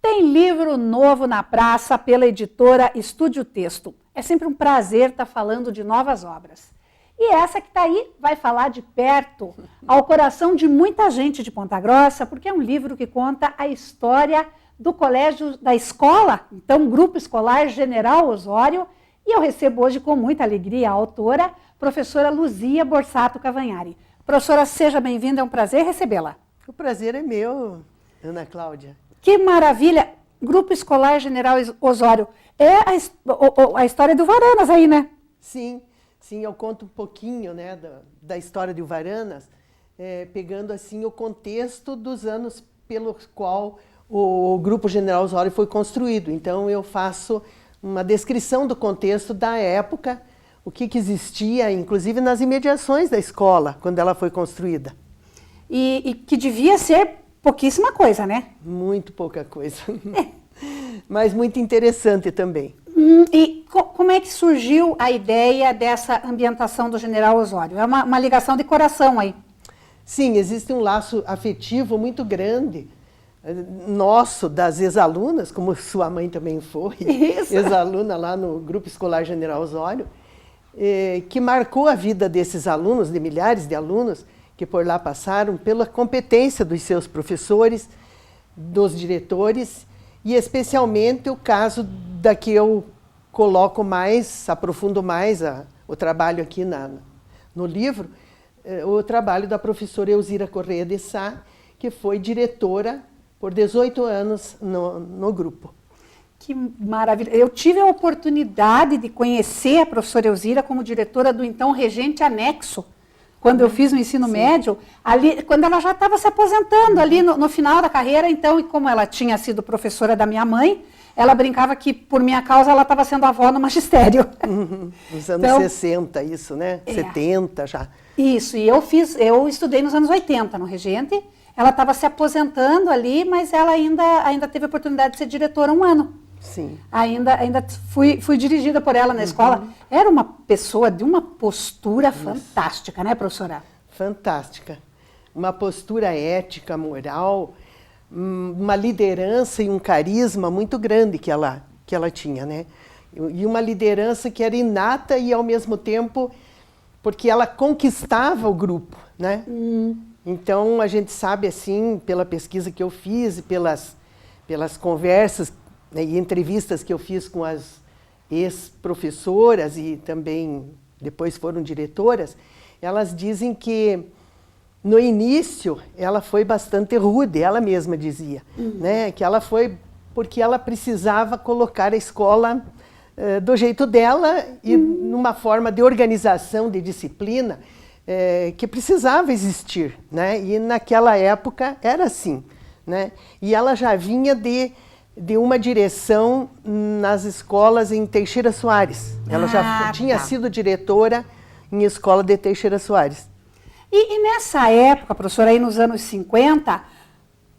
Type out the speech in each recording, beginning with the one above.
Tem livro novo na praça pela editora Estúdio Texto. É sempre um prazer estar falando de novas obras. E essa que está aí vai falar de perto ao coração de muita gente de Ponta Grossa, porque é um livro que conta a história do colégio, da escola, então Grupo Escolar General Osório, e eu recebo hoje com muita alegria a autora, professora Luzia Borsato Cavanhari. Professora, seja bem-vinda, é um prazer recebê-la. O prazer é meu, Ana Cláudia. Que maravilha! Grupo Escolar General Osório. É a história do Varanas aí, né? Sim, eu conto um pouquinho, né, da história do Varanas, pegando assim o contexto dos anos pelo qual o Grupo General Osório foi construído. Então eu faço uma descrição do contexto da época, o que existia, inclusive nas imediações da escola, quando ela foi construída. E que devia ser pouquíssima coisa, né? Muito pouca coisa. Mas muito interessante também. E como é que surgiu a ideia dessa ambientação do General Osório? É uma ligação de coração aí. Sim, existe um laço afetivo muito grande, nosso, das ex-alunas, como sua mãe também foi, ex-aluna lá no Grupo Escolar General Osório, que marcou a vida desses alunos, de milhares de alunos, que por lá passaram, pela competência dos seus professores, dos diretores, e especialmente o caso da que eu coloco mais, aprofundo mais o trabalho aqui no livro, o trabalho da professora Elzira Correia de Sá, que foi diretora por 18 anos no grupo. Que maravilha! Eu tive a oportunidade de conhecer a professora Elzira como diretora do então Regente Anexo, quando eu fiz o ensino médio, ali, quando ela já estava se aposentando, ali no final da carreira, então, e como ela tinha sido professora da minha mãe, ela brincava que, por minha causa, ela estava sendo avó no magistério. Nos anos então, 60, isso, né? 70 já. Isso, e eu estudei nos anos 80 no Regente, ela estava se aposentando ali, mas ela ainda teve a oportunidade de ser diretora um ano. Sim. Ainda fui dirigida por ela na escola. Era uma pessoa de uma postura fantástica, né, professora? Fantástica. Uma postura ética, moral, uma liderança e um carisma muito grande que ela tinha, né? E uma liderança que era inata e, ao mesmo tempo, porque ela conquistava o grupo, né? Então, a gente sabe, assim, pela pesquisa que eu fiz e pelas conversas, né, e entrevistas que eu fiz com as ex-professoras e também depois foram diretoras, elas dizem que no início ela foi bastante rude, ela mesma dizia, né, que ela foi porque ela precisava colocar a escola do jeito dela e numa forma de organização, de disciplina, que precisava existir, né, e naquela época era assim, né, e ela já vinha de uma direção nas escolas em Teixeira Soares. Ela já tinha sido diretora em escola de Teixeira Soares. E nessa época, professora, aí nos anos 50,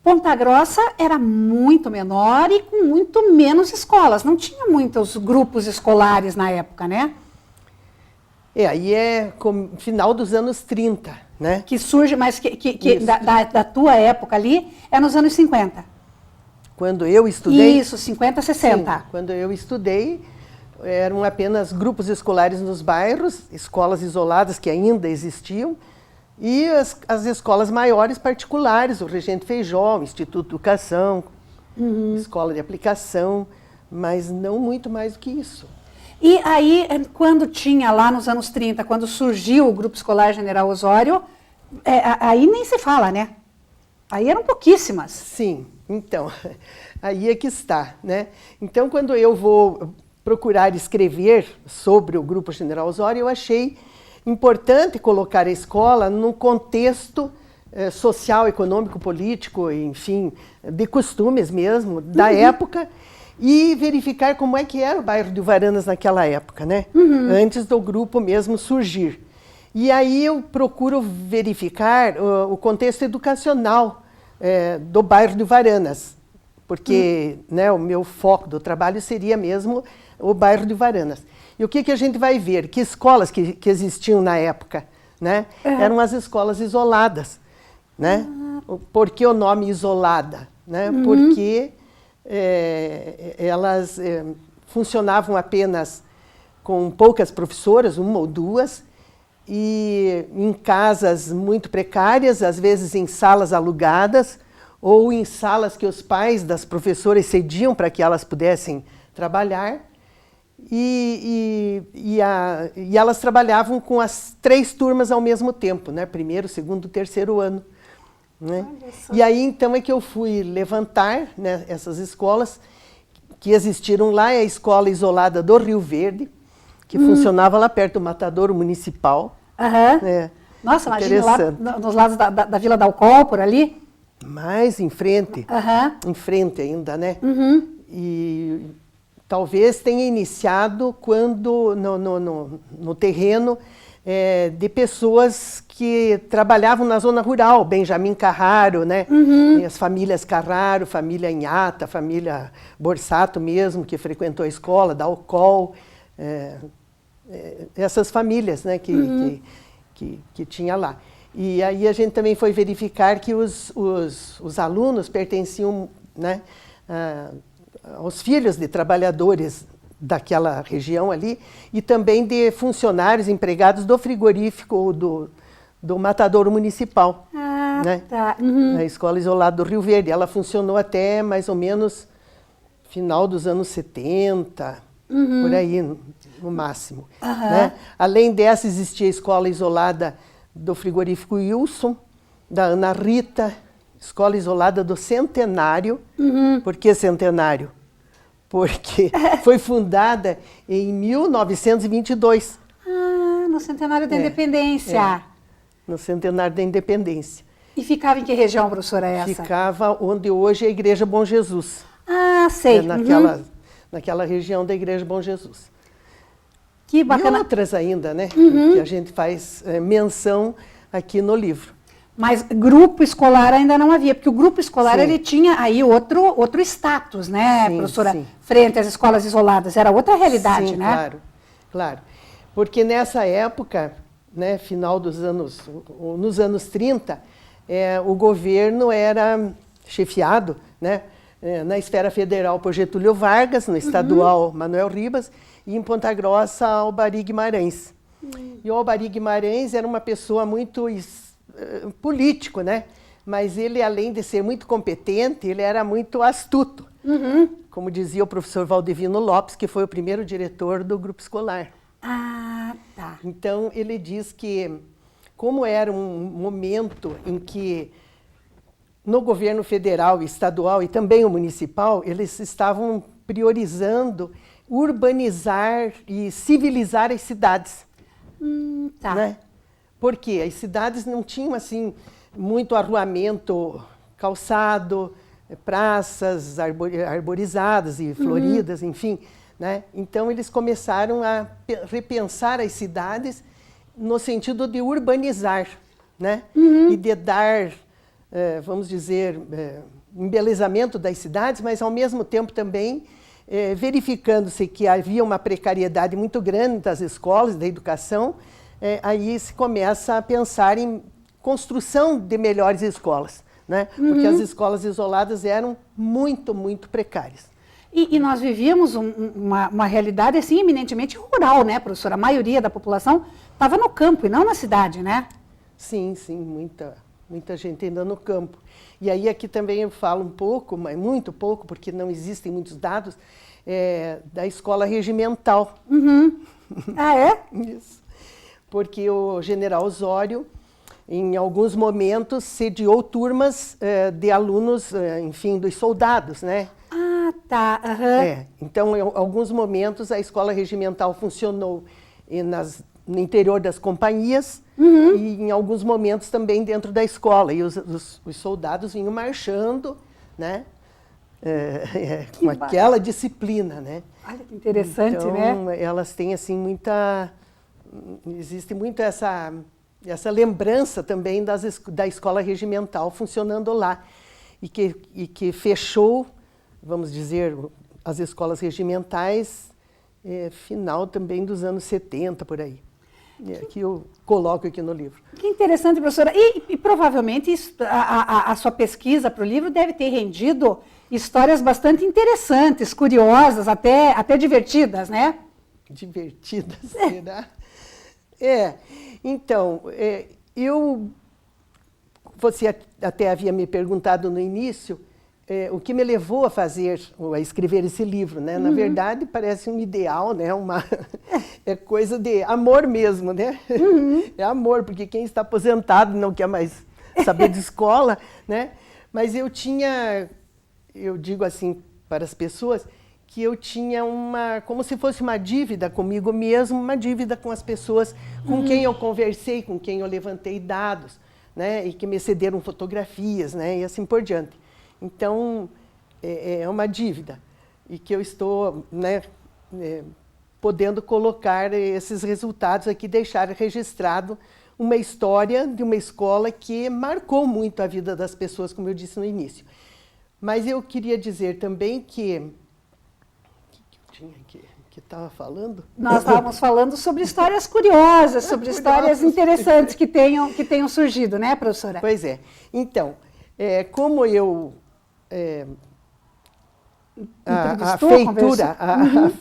Ponta Grossa era muito menor e com muito menos escolas. Não tinha muitos grupos escolares na época, né? Aí é final dos anos 30, né? Que surge, mas da tua época ali, é nos anos 50. Quando eu estudei... Isso, 50, 60. Sim, quando eu estudei, eram apenas grupos escolares nos bairros, escolas isoladas que ainda existiam, e as escolas maiores particulares, o Regente Feijó, o Instituto de Educação, escola de aplicação, mas não muito mais do que isso. E aí, quando tinha lá nos anos 30, quando surgiu o Grupo Escolar General Osório, aí nem se fala, né? Aí eram pouquíssimas. Sim. Então, aí é que está, né? Então, quando eu vou procurar escrever sobre o Grupo General Osório, eu achei importante colocar a escola num contexto social, econômico, político, enfim, de costumes mesmo, da época, e verificar como é que era o bairro de Varanas naquela época, né? Antes do grupo mesmo surgir. E aí eu procuro verificar o contexto educacional do bairro de Varanas, porque né, o meu foco do trabalho seria mesmo o bairro de Varanas. E o que a gente vai ver? Que escolas que existiam na época, né? Eram as escolas isoladas, né? Por que o nome isolada? Né? Porque elas funcionavam apenas com poucas professoras, uma ou duas, e em casas muito precárias, às vezes em salas alugadas, ou em salas que os pais das professoras cediam para que elas pudessem trabalhar. E elas trabalhavam com as 3 turmas ao mesmo tempo, né? Primeiro, segundo, terceiro ano. Né? E aí, então, é que eu fui levantar, né, essas escolas que existiram lá. É a escola isolada do Rio Verde, que funcionava lá perto do Matadouro Municipal. Nossa, imagina lá nos lados da Vila Dalcol, por ali. Mais em frente, em frente ainda, né? E talvez tenha iniciado quando no terreno de pessoas que trabalhavam na zona rural, Benjamin Carraro, né? As famílias Carraro, família Inhata, família Borsato mesmo, que frequentou a escola, Dalcol, essas famílias, né, que tinha lá. E aí a gente também foi verificar que os alunos pertenciam, né, aos filhos de trabalhadores daquela região ali e também de funcionários empregados do frigorífico ou do Matadouro Municipal. Né? Tá. A escola isolada do Rio Verde. Ela funcionou até mais ou menos final dos anos 70, por aí, no máximo. Né? Além dessa, existia a escola isolada do frigorífico Wilson, da Ana Rita, escola isolada do Centenário. Por que Centenário? Porque foi fundada em 1922. No Centenário da Independência. No Centenário da Independência. E ficava em que região, professora, essa? Ficava onde hoje é a Igreja Bom Jesus. Sei. Naquela região da Igreja Bom Jesus. Que bacana. E outras ainda, né? Que a gente faz menção aqui no livro. Mas grupo escolar ainda não havia, porque o grupo escolar ele tinha aí outro status, né, professora? Sim. Frente às escolas isoladas, era outra realidade, né? Claro, claro. Porque nessa época, né, final dos anos, nos anos 30, o governo era chefiado, né, na esfera federal por Getúlio Vargas, no estadual Manuel Ribas, e em Ponta Grossa, Albari Guimarães. E o Albari Guimarães era uma pessoa muito político, né? Mas ele, além de ser muito competente, ele era muito astuto. Como dizia o professor Valdivino Lopes, que foi o primeiro diretor do grupo escolar. Tá. Então, ele diz que, como era um momento em que no governo federal, estadual e também o municipal, eles estavam priorizando urbanizar e civilizar as cidades. Tá. Né? Porque as cidades não tinham assim muito arruamento calçado, praças arborizadas e floridas, enfim. Né? Então, eles começaram a repensar as cidades no sentido de urbanizar, né? E de dar, vamos dizer, embelezamento das cidades, mas, ao mesmo tempo, também verificando-se que havia uma precariedade muito grande das escolas, da educação, aí se começa a pensar em construção de melhores escolas, né? Porque as escolas isoladas eram muito, muito precárias. E nós vivíamos uma realidade assim eminentemente rural, né, professora? A maioria da população estava no campo e não na cidade, né? Sim, muita gente ainda no campo. E aí aqui também eu falo um pouco, mas muito pouco, porque não existem muitos dados, da escola regimental. Isso. Porque o general Osório, em alguns momentos, sediou turmas de alunos, enfim, dos soldados, né? Tá. Então, em alguns momentos, a escola regimental funcionou no interior das companhias e, em alguns momentos, também dentro da escola. E os soldados vinham marchando, né? Com aquela disciplina, né? Olha que interessante, então, né? Elas têm, assim, existe muito essa lembrança também da escola regimental funcionando lá. E que fechou, vamos dizer, as escolas regimentais, final também dos anos 70, por aí. Que eu coloco aqui no livro. Que interessante, professora. E provavelmente a sua pesquisa para o livro deve ter rendido histórias bastante interessantes, curiosas, até divertidas, né? Divertidas, será? Então, você até havia me perguntado no início o que me levou a escrever esse livro, né? Na verdade, parece um ideal, né? É coisa de amor mesmo, né? É amor, porque quem está aposentado não quer mais saber de escola, né? Mas eu digo assim para as pessoas, que eu tinha como se fosse uma dívida comigo mesmo, uma dívida com as pessoas com quem eu conversei, com quem eu levantei dados, né, e que me cederam fotografias, né, e assim por diante. Então, é uma dívida, e que eu estou, né, podendo colocar esses resultados aqui, deixar registrado uma história de uma escola que marcou muito a vida das pessoas, como eu disse no início. Mas eu queria dizer também que estava falando? Nós estávamos falando sobre histórias curiosas, sobre histórias interessantes que tenham surgido, né, professora? Pois é. Então, como eu...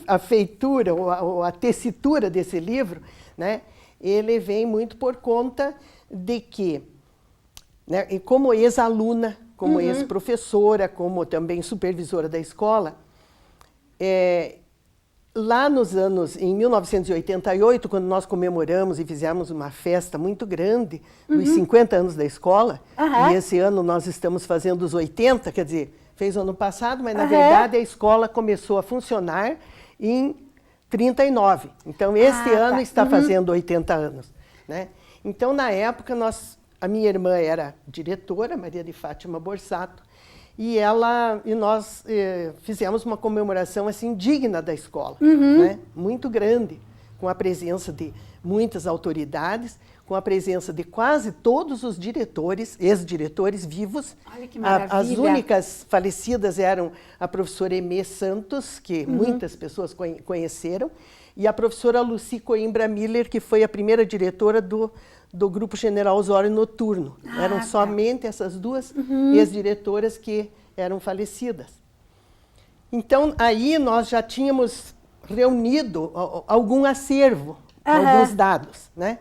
a feitura, ou a tessitura desse livro, né, ele vem muito por conta de que, né, e como ex-aluna, como ex-professora, como também supervisora da escola, lá em 1988, quando nós comemoramos e fizemos uma festa muito grande dos 50 anos da escola, e esse ano nós estamos fazendo os 80, quer dizer, fez o ano passado, mas na verdade a escola começou a funcionar em 39. Então, este ano está fazendo 80 anos, né? Então, na época, a minha irmã era diretora, Maria de Fátima Borsato, e nós fizemos uma comemoração assim digna da escola, né? Muito grande, com a presença de muitas autoridades, com a presença de quase todos os diretores, ex-diretores vivos. Olha que maravilha. As únicas falecidas eram a professora Emê Santos, que muitas pessoas conheceram, e a professora Lucy Coimbra Miller, que foi a primeira diretora do Grupo General Osório Noturno. Eram somente essas duas ex-diretoras que eram falecidas. Então, aí nós já tínhamos reunido algum acervo, alguns dados, né?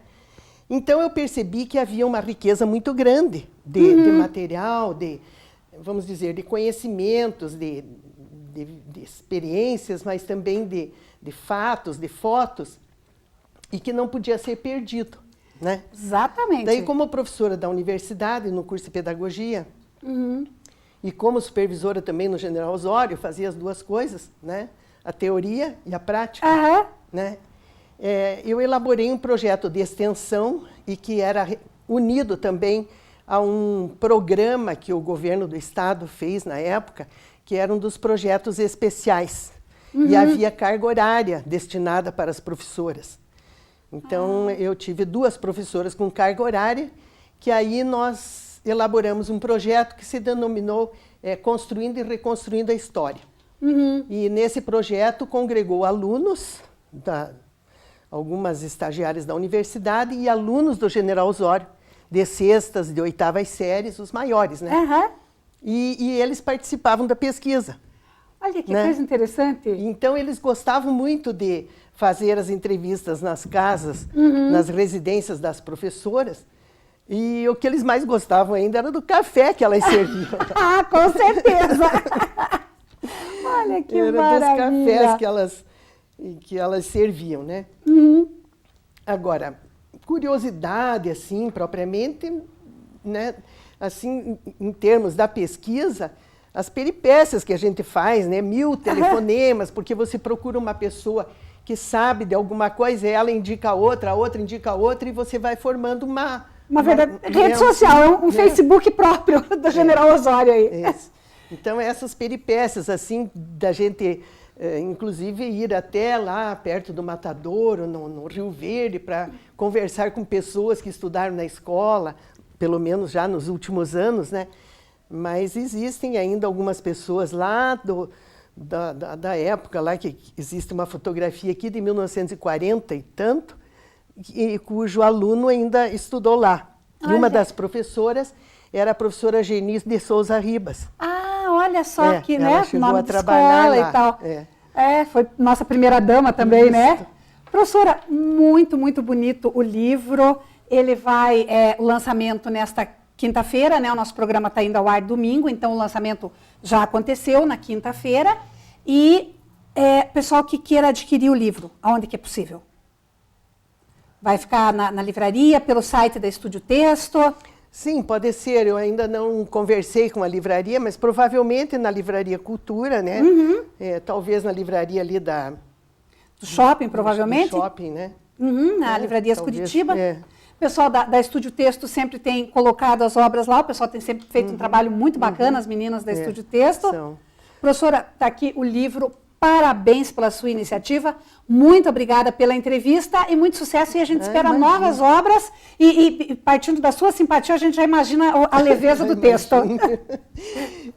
Então, eu percebi que havia uma riqueza muito grande de material, vamos dizer, de conhecimentos, de experiências, mas também de fatos, de fotos, e que não podia ser perdido, né? Exatamente. Daí, como professora da universidade, no curso de pedagogia, e como supervisora também no General Osório, fazia as duas coisas, né? A teoria e a prática, né? Eu elaborei um projeto de extensão e que era unido também a um programa que o governo do estado fez na época, que era um dos projetos especiais. E havia carga horária destinada para as professoras. Então, eu tive duas professoras com carga horária, que aí nós elaboramos um projeto que se denominou Construindo e Reconstruindo a História. E nesse projeto congregou alunos, algumas estagiárias da universidade e alunos do General Osório, de sextas, de oitavas séries, os maiores, né? E eles participavam da pesquisa. Olha que coisa interessante. Então, eles gostavam muito de fazer as entrevistas nas casas, nas residências das professoras. E o que eles mais gostavam ainda era do café que elas serviam. Com certeza! Olha que maravilha! Era dos cafés que elas serviam, né? Agora, curiosidade, assim, propriamente, né? Assim, em termos da pesquisa, as peripécias que a gente faz, né? 1000 telefonemas, porque você procura uma pessoa que sabe de alguma coisa, e ela indica a outra indica a outra, e você vai formando uma verdade, rede social, um Facebook próprio do General Osório aí. Então, essas peripécias, assim, da gente, inclusive, ir até lá perto do Matadouro, no Rio Verde, para conversar com pessoas que estudaram na escola, pelo menos já nos últimos anos, né? Mas existem ainda algumas pessoas lá da época, lá que existe uma fotografia aqui de 1940 e tanto, cujo aluno ainda estudou lá. E uma das professoras era a professora Genice de Souza Ribas. olha só que, ela né? chegou Nome a de trabalhar escola lá. e tal. Foi nossa primeira dama também, né? Professora, muito, muito bonito o livro. Ele vai, o lançamento nesta quinta-feira, né? O nosso programa está indo ao ar domingo, então o lançamento já aconteceu na quinta-feira. E pessoal que queira adquirir o livro, aonde que é possível? Vai ficar na livraria, pelo site da Estúdio Texto? Sim, pode ser. Eu ainda não conversei com a livraria, mas provavelmente na Livraria Cultura, né? Talvez na livraria ali do shopping, provavelmente? Do shopping, né? Na Livrarias talvez, Curitiba. O pessoal da Estúdio Texto sempre tem colocado as obras lá, o pessoal tem sempre feito um trabalho muito bacana, as meninas da Estúdio Texto. Professora, está aqui o livro. Parabéns pela sua iniciativa, muito obrigada pela entrevista e muito sucesso. E a gente espera novas obras e partindo da sua simpatia, a gente já imagina a leveza do texto.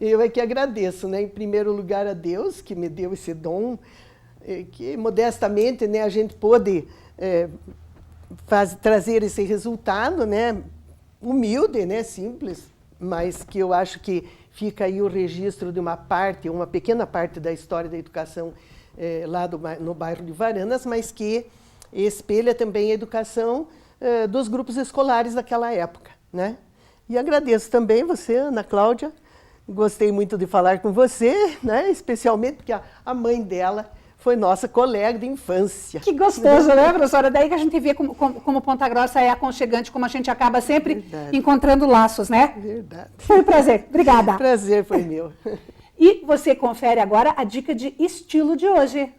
Eu é que agradeço, né? Em primeiro lugar a Deus, que me deu esse dom, que modestamente, né, a gente pôde trazer esse resultado, né? Humilde, né? Simples, mas que eu acho que fica aí o registro de uma pequena parte da história da educação lá no bairro de Varanas, mas que espelha também a educação dos grupos escolares daquela época, né? E agradeço também você, Ana Cláudia. Gostei muito de falar com você, né? Especialmente porque a mãe dela foi nossa colega de infância. Que gostoso, né, professora? Daí que a gente vê como Ponta Grossa é aconchegante, como a gente acaba sempre encontrando laços, né? Verdade. Foi um prazer. Obrigada. Prazer foi meu. E você confere agora a dica de estilo de hoje.